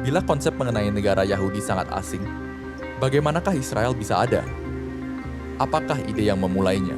Bila konsep mengenai negara Yahudi sangat asing, bagaimanakah Israel bisa ada? Apakah ide yang memulainya?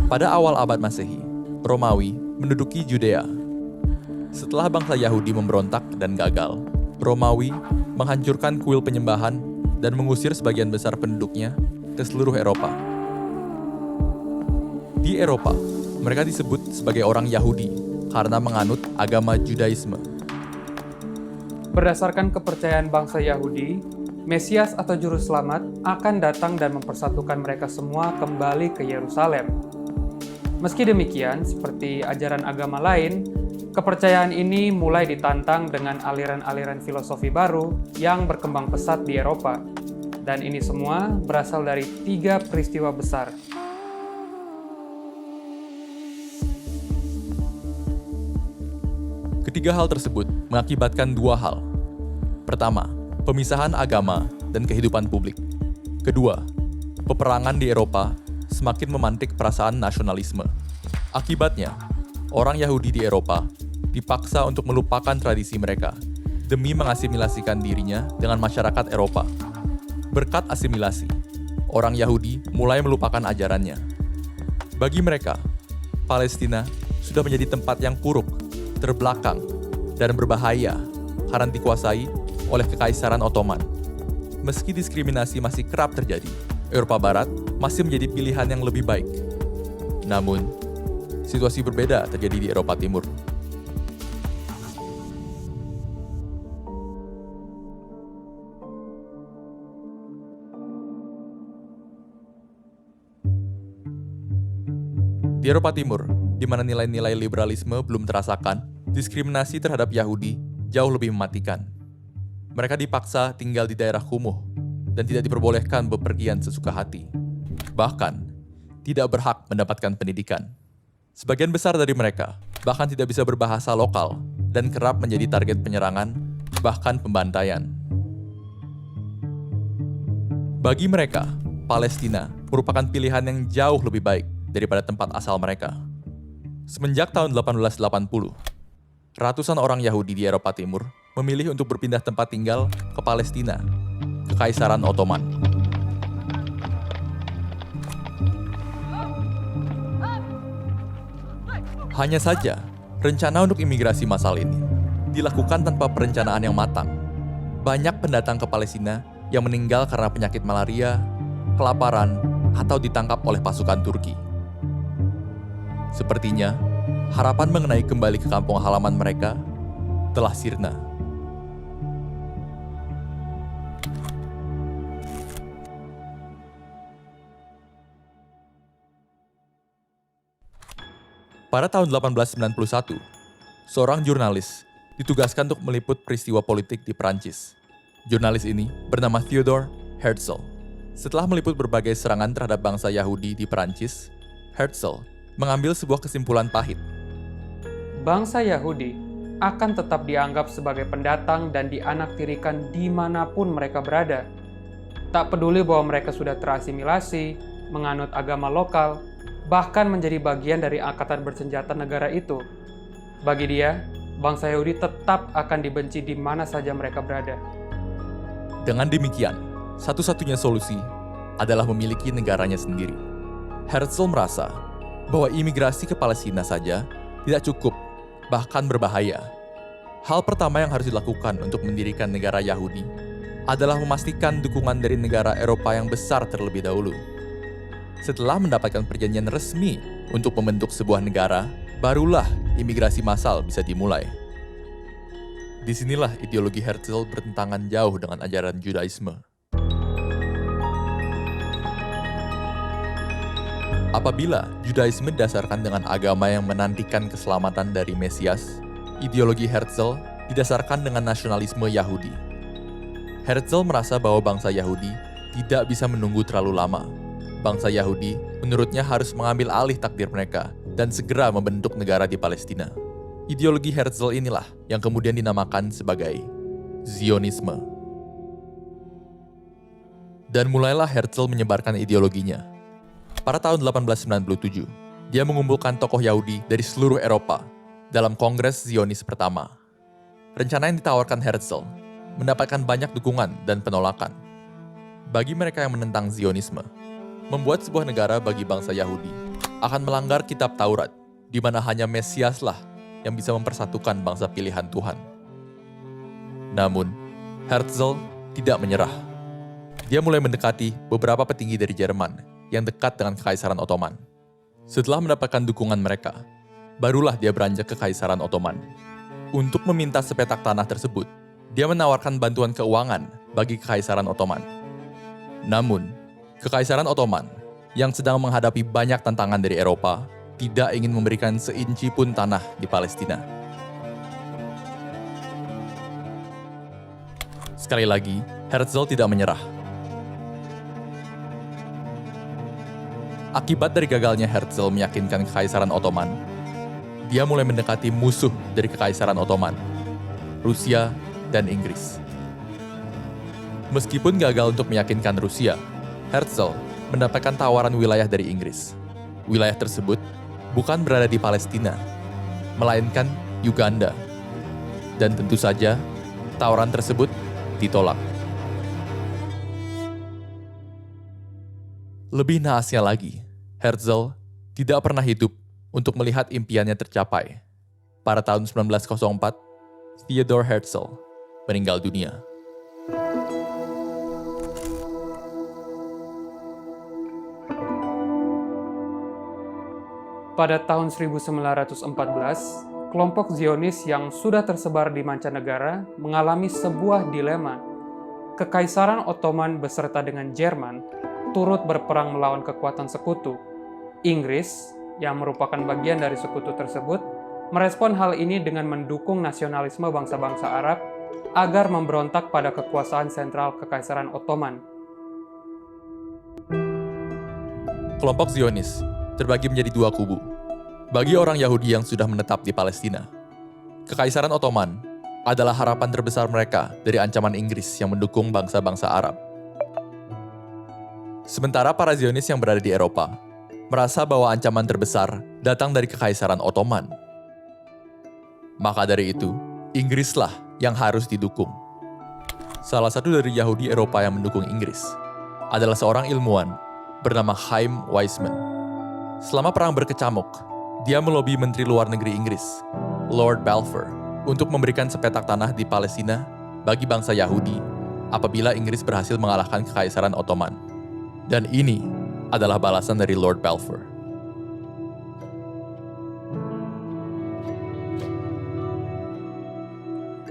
Pada awal abad Masehi, Romawi menduduki Yudea. Setelah bangsa Yahudi memberontak dan gagal, Romawi menghancurkan kuil penyembahan dan mengusir sebagian besar penduduknya ke seluruh Eropa. Di Eropa, mereka disebut sebagai orang Yahudi karena menganut agama Judaisme. Berdasarkan kepercayaan bangsa Yahudi, Mesias atau Juru Selamat akan datang dan mempersatukan mereka semua kembali ke Yerusalem. Meski demikian, seperti ajaran agama lain, kepercayaan ini mulai ditantang dengan aliran-aliran filosofi baru yang berkembang pesat di Eropa. Dan ini semua berasal dari 3 peristiwa besar. Ketiga hal tersebut mengakibatkan 2 hal. Pertama, pemisahan agama dan kehidupan publik. Kedua, peperangan di Eropa semakin memantik perasaan nasionalisme. Akibatnya, orang Yahudi di Eropa dipaksa untuk melupakan tradisi mereka demi mengasimilasikan dirinya dengan masyarakat Eropa. Berkat asimilasi, orang Yahudi mulai melupakan ajarannya. Bagi mereka, Palestina sudah menjadi tempat yang buruk, terbelakang, dan berbahaya karena dikuasai oleh Kekaisaran Ottoman. Meski diskriminasi masih kerap terjadi, Eropa Barat masih menjadi pilihan yang lebih baik. Namun, situasi berbeda terjadi di Eropa Timur. Di Eropa Timur, di mana nilai-nilai liberalisme belum terasakan, diskriminasi terhadap Yahudi jauh lebih mematikan. Mereka dipaksa tinggal di daerah kumuh dan tidak diperbolehkan bepergian sesuka hati. Bahkan, tidak berhak mendapatkan pendidikan. Sebagian besar dari mereka bahkan tidak bisa berbahasa lokal dan kerap menjadi target penyerangan, bahkan pembantaian. Bagi mereka, Palestina merupakan pilihan yang jauh lebih baik daripada tempat asal mereka. Semenjak tahun 1880, ratusan orang Yahudi di Eropa Timur memilih untuk berpindah tempat tinggal ke Palestina, Kekaisaran Ottoman. Hanya saja, rencana untuk imigrasi massal ini dilakukan tanpa perencanaan yang matang. Banyak pendatang ke Palestina yang meninggal karena penyakit malaria, kelaparan, atau ditangkap oleh pasukan Turki. Sepertinya, harapan mengenai kembali ke kampung halaman mereka telah sirna. Pada tahun 1891, seorang jurnalis ditugaskan untuk meliput peristiwa politik di Perancis. Jurnalis ini bernama Theodore Herzl. Setelah meliput berbagai serangan terhadap bangsa Yahudi di Perancis, Herzl mengambil sebuah kesimpulan pahit. Bangsa Yahudi akan tetap dianggap sebagai pendatang dan dianaktirikan dimanapun mereka berada. Tak peduli bahwa mereka sudah terasimilasi, menganut agama lokal, bahkan menjadi bagian dari angkatan bersenjata negara itu. Bagi dia, bangsa Yahudi tetap akan dibenci di mana saja mereka berada. Dengan demikian, satu-satunya solusi adalah memiliki negaranya sendiri. Herzl merasa bahwa imigrasi ke Palestina saja tidak cukup, bahkan berbahaya. Hal pertama yang harus dilakukan untuk mendirikan negara Yahudi adalah memastikan dukungan dari negara Eropa yang besar terlebih dahulu. Setelah mendapatkan perjanjian resmi untuk membentuk sebuah negara, barulah imigrasi massal bisa dimulai. Disinilah ideologi Herzl bertentangan jauh dengan ajaran Judaisme. Apabila Judaisme didasarkan dengan agama yang menantikan keselamatan dari Mesias, ideologi Herzl didasarkan dengan nasionalisme Yahudi. Herzl merasa bahwa bangsa Yahudi tidak bisa menunggu terlalu lama. Bangsa Yahudi menurutnya harus mengambil alih takdir mereka dan segera membentuk negara di Palestina. Ideologi Herzl inilah yang kemudian dinamakan sebagai Zionisme. Dan mulailah Herzl menyebarkan ideologinya. Pada tahun 1897, dia mengumpulkan tokoh Yahudi dari seluruh Eropa dalam Kongres Zionis pertama. Rencana yang ditawarkan Herzl mendapatkan banyak dukungan dan penolakan. Bagi mereka yang menentang Zionisme, membuat sebuah negara bagi bangsa Yahudi akan melanggar kitab Taurat, di mana hanya Mesiaslah yang bisa mempersatukan bangsa pilihan Tuhan. Namun, Herzl tidak menyerah. Dia mulai mendekati beberapa petinggi dari Jerman yang dekat dengan Kekaisaran Ottoman. Setelah mendapatkan dukungan mereka, barulah dia beranjak ke Kekaisaran Ottoman. Untuk meminta sepetak tanah tersebut, dia menawarkan bantuan keuangan bagi Kekaisaran Ottoman. Namun, Kekaisaran Ottoman yang sedang menghadapi banyak tantangan dari Eropa tidak ingin memberikan seinci pun tanah di Palestina. Sekali lagi, Herzl tidak menyerah. Akibat dari gagalnya Herzl meyakinkan Kekaisaran Ottoman, dia mulai mendekati musuh dari Kekaisaran Ottoman, Rusia dan Inggris. Meskipun gagal untuk meyakinkan Rusia, Herzl mendapatkan tawaran wilayah dari Inggris. Wilayah tersebut bukan berada di Palestina, melainkan Uganda. Dan tentu saja, tawaran tersebut ditolak. Lebih naasnya lagi, Herzl tidak pernah hidup untuk melihat impiannya tercapai. Pada tahun 1904, Theodor Herzl meninggal dunia. Pada tahun 1914, kelompok Zionis yang sudah tersebar di mancanegara mengalami sebuah dilema. Kekaisaran Ottoman beserta dengan Jerman turut berperang melawan kekuatan sekutu. Inggris, yang merupakan bagian dari sekutu tersebut, merespon hal ini dengan mendukung nasionalisme bangsa-bangsa Arab agar memberontak pada kekuasaan sentral Kekaisaran Ottoman. Kelompok Zionis terbagi menjadi dua kubu. Bagi orang Yahudi yang sudah menetap di Palestina, Kekaisaran Ottoman adalah harapan terbesar mereka dari ancaman Inggris yang mendukung bangsa-bangsa Arab. Sementara para Zionis yang berada di Eropa merasa bahwa ancaman terbesar datang dari Kekaisaran Ottoman. Maka dari itu, Inggrislah yang harus didukung. Salah satu dari Yahudi Eropa yang mendukung Inggris adalah seorang ilmuwan bernama Chaim Weizmann. Selama perang berkecamuk, dia melobi Menteri Luar Negeri Inggris, Lord Balfour, untuk memberikan sepetak tanah di Palestina bagi bangsa Yahudi apabila Inggris berhasil mengalahkan Kekaisaran Ottoman. Dan ini adalah balasan dari Lord Balfour.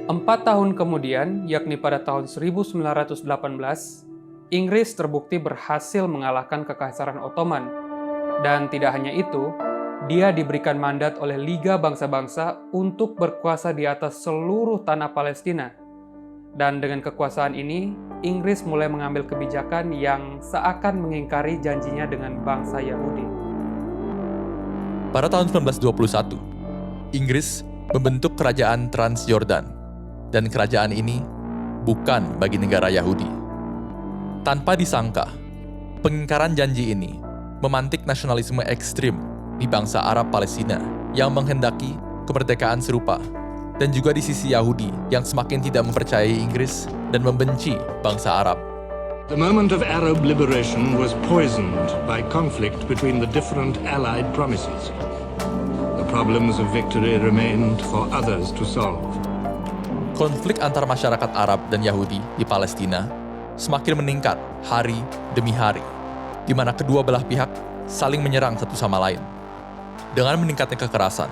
Empat tahun kemudian, yakni pada tahun 1918, Inggris terbukti berhasil mengalahkan Kekaisaran Ottoman. Dan tidak hanya itu, dia diberikan mandat oleh Liga Bangsa-Bangsa untuk berkuasa di atas seluruh tanah Palestina. Dan dengan kekuasaan ini, Inggris mulai mengambil kebijakan yang seakan mengingkari janjinya dengan bangsa Yahudi. Pada tahun 1921, Inggris membentuk kerajaan Transjordan, dan kerajaan ini bukan bagi negara Yahudi. Tanpa disangka, pengingkaran janji ini memantik nasionalisme ekstrim di bangsa Arab Palestina yang menghendaki kemerdekaan serupa, dan juga di sisi Yahudi yang semakin tidak mempercayai Inggris dan membenci bangsa Arab. The moment of Arab liberation was poisoned by conflict between the different Allied promises. The problems of victory remained for others to solve. konflik antar masyarakat Arab dan Yahudi di Palestina semakin meningkat hari demi hari, di mana kedua belah pihak saling menyerang satu sama lain. Dengan meningkatnya kekerasan,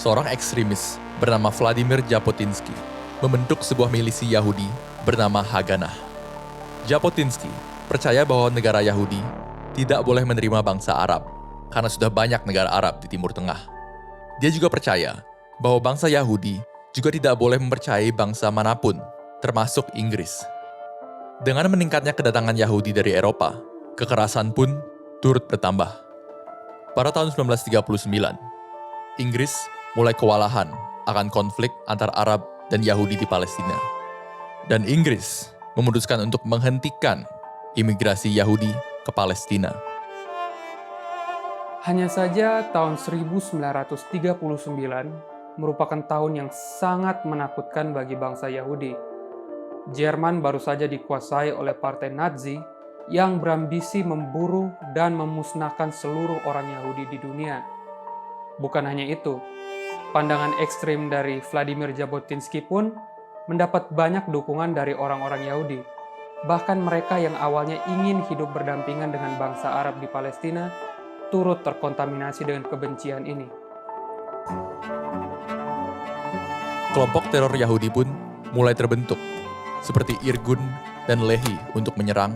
seorang ekstremis bernama Vladimir Jabotinsky membentuk sebuah milisi Yahudi bernama Haganah. Jabotinsky percaya bahwa negara Yahudi tidak boleh menerima bangsa Arab karena sudah banyak negara Arab di Timur Tengah. Dia juga percaya bahwa bangsa Yahudi juga tidak boleh mempercayai bangsa manapun, termasuk Inggris. Dengan meningkatnya kedatangan Yahudi dari Eropa, kekerasan pun turut bertambah. Pada tahun 1939, Inggris mulai kewalahan akan konflik antar Arab dan Yahudi di Palestina. Dan Inggris memutuskan untuk menghentikan imigrasi Yahudi ke Palestina. Hanya saja tahun 1939 merupakan tahun yang sangat menakutkan bagi bangsa Yahudi. Jerman baru saja dikuasai oleh partai Nazi yang berambisi memburu dan memusnahkan seluruh orang Yahudi di dunia. Bukan hanya itu, pandangan ekstrim dari Vladimir Jabotinsky pun mendapat banyak dukungan dari orang-orang Yahudi. Bahkan mereka yang awalnya ingin hidup berdampingan dengan bangsa Arab di Palestina turut terkontaminasi dengan kebencian ini. Kelompok teror Yahudi pun mulai terbentuk, seperti Irgun dan Lehi untuk menyerang,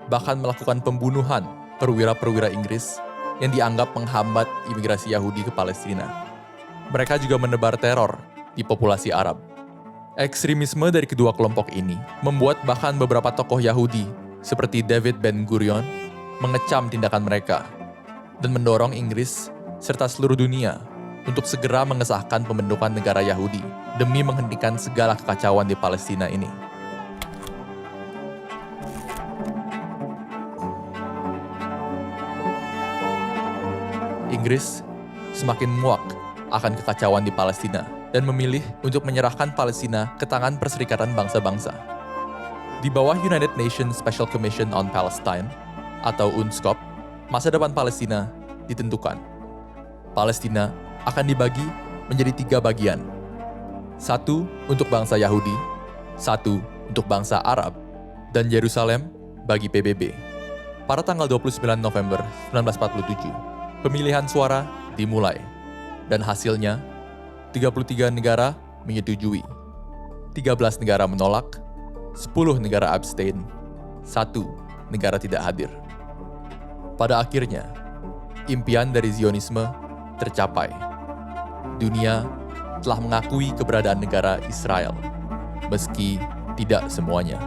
bahkan melakukan pembunuhan perwira-perwira Inggris yang dianggap menghambat imigrasi Yahudi ke Palestina. Mereka juga menebar teror di populasi Arab. Ekstremisme dari kedua kelompok ini membuat bahkan beberapa tokoh Yahudi seperti David Ben-Gurion mengecam tindakan mereka dan mendorong Inggris serta seluruh dunia untuk segera mengesahkan pembentukan negara Yahudi demi menghentikan segala kekacauan di Palestina ini. Inggris semakin muak akan kekacauan di Palestina dan memilih untuk menyerahkan Palestina ke tangan Perserikatan Bangsa-Bangsa. Di bawah United Nations Special Commission on Palestine atau UNSCOP, masa depan Palestina ditentukan. Palestina akan dibagi menjadi 3 bagian. 1 untuk bangsa Yahudi, 1 untuk bangsa Arab, dan Yerusalem bagi PBB. Pada tanggal 29 November 1947, pemilihan suara dimulai, dan hasilnya 33 negara menyetujui, 13 negara menolak, 10 negara abstain, 1 negara tidak hadir. Pada akhirnya, impian dari Zionisme tercapai. Dunia telah mengakui keberadaan negara Israel, meski tidak semuanya.